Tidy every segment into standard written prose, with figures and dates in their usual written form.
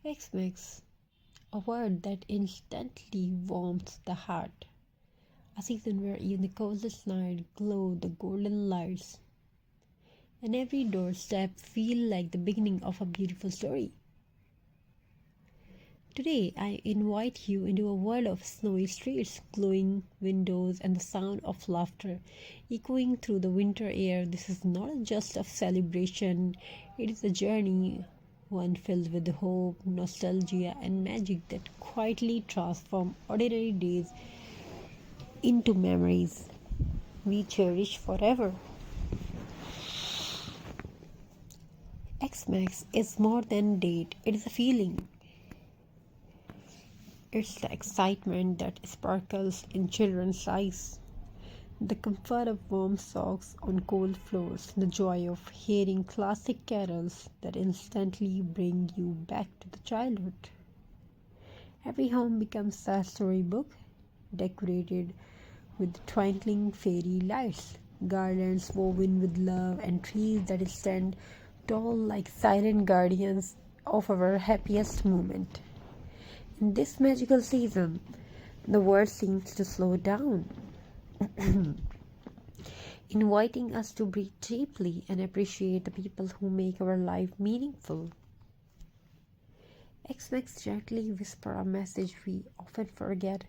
Xmas, a word that instantly warms the heart. A season where even the coldest night glow the golden lights, and every doorstep feel like the beginning of a beautiful story. Today, I invite you into a world of snowy streets, glowing windows, and the sound of laughter echoing through the winter air. This is not just a celebration, it is a journey, one filled with hope, nostalgia, and magic that quietly transform ordinary days into memories we cherish forever. Xmas is more than a date, it is a feeling. It's the excitement that sparkles in children's eyes, the comfort of warm socks on cold floors, the joy of hearing classic carols that instantly bring you back to the childhood. Every home becomes a storybook, decorated with twinkling fairy lights, garlands woven with love, and trees that stand tall like silent guardians of our happiest moment. In this magical season, the world seems to slow down, inviting us to breathe deeply and appreciate the people who make our life meaningful. Xmas gently whisper a message we often forget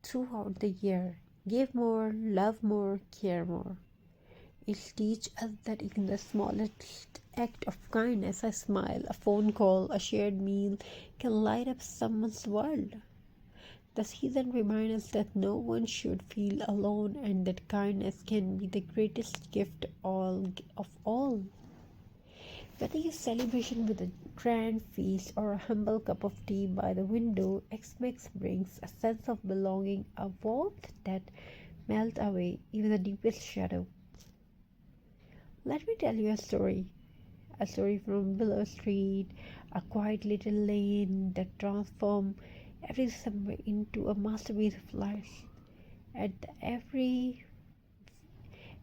throughout the year. Give more, love more, care more. It teaches us that even the smallest act of kindness, a smile, a phone call, a shared meal, can light up someone's world. The season reminds us that no one should feel alone and that kindness can be the greatest gift of all. Whether you celebration with a grand feast or a humble cup of tea by the window, Xmas brings a sense of belonging, a warmth that melts away even the deepest shadow. Let me tell you a story from Willow Street, a quiet little lane that transformed every summer into a masterpiece of light. At the every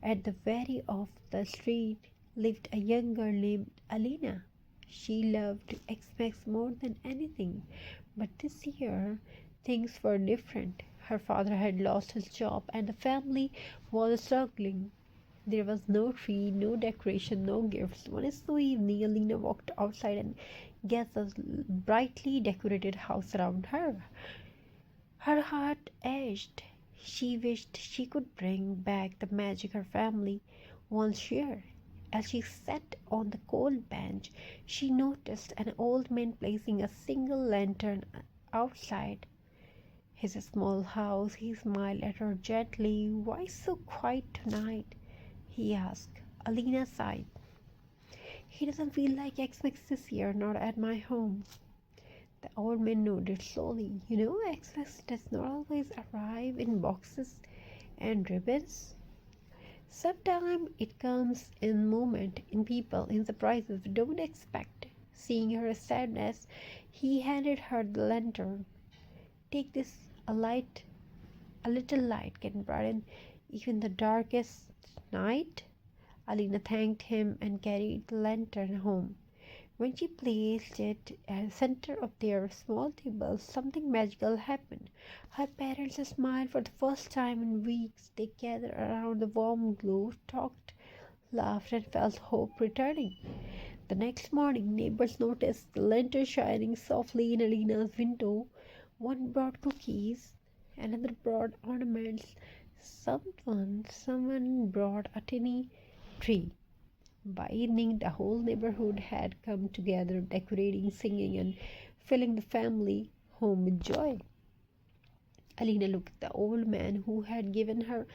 at the very of the street lived a young girl named Alina. She loved Xmas more than anything, but this year things were different. Her father had lost his job and the family was struggling. There was no tree, no decoration, no gifts. One snowy evening, Alina walked outside and gazed at the brightly decorated house around her. Her heart ached. She wished she could bring back the magic her family once shared. As she sat on the cold bench, she noticed an old man placing a single lantern outside his small house. He smiled at her gently. "Why so quiet tonight?" he asked. Alina sighed. "He doesn't feel like Xmas this year, not at my home." The old man nodded slowly. "You know, Xmas does not always arrive in boxes and ribbons. Sometimes it comes in moment, in people, in surprises we don't expect." Seeing her sadness, he handed her the lantern. "Take this, a little light can brighten even the darkest night." Alina thanked him and carried the lantern home. When she placed it at the center of their small table, something magical happened. Her parents smiled for the first time in weeks. They gathered around the warm glow, talked, laughed, and felt hope returning. The next morning, neighbors noticed the lantern shining softly in Alina's window. One brought cookies, another brought ornaments. Someone brought a tiny tree. By evening, the whole neighborhood had come together, decorating, singing, and filling the family home with joy. Alina looked at the old man who had given her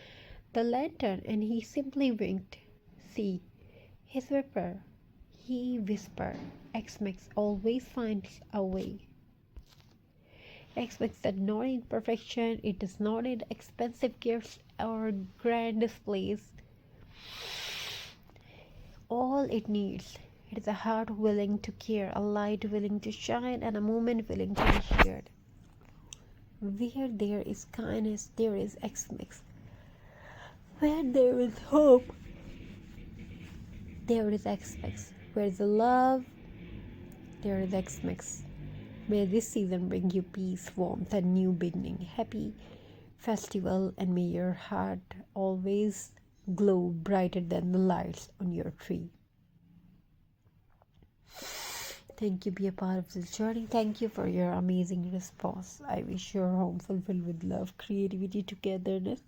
the lantern, and he simply winked. "See, he whispered. Xmas always finds a way." Xmas does not need perfection, it does not need expensive gifts or grand displays. All it needs is a heart willing to care, a light willing to shine, and a moment willing to be shared. Where there is kindness, there is Xmas. Where there is hope, there is Xmas. Where is love, there is Xmas. May this season bring you peace, warmth, and new beginning. Happy festival, and may your heart always glow brighter than the lights on your tree. Thank you, be a part of this journey. Thank you for your amazing response. I wish your home fulfilled with love, creativity, togetherness,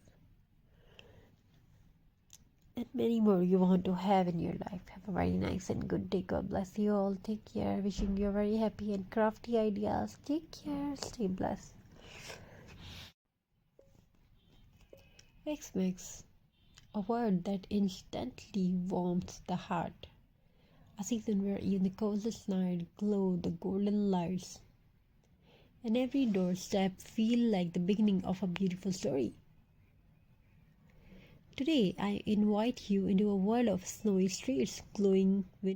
and many more you want to have in your life. Have a very nice and good day. God bless you all. Take care. Wishing you very happy and crafty ideas. Take care. Stay blessed. X-Mix, a word that instantly warms the heart. A season where even the coldest night glow the golden lights, and every doorstep feel like the beginning of a beautiful story. Today, I invite you into a world of snowy streets, glowing with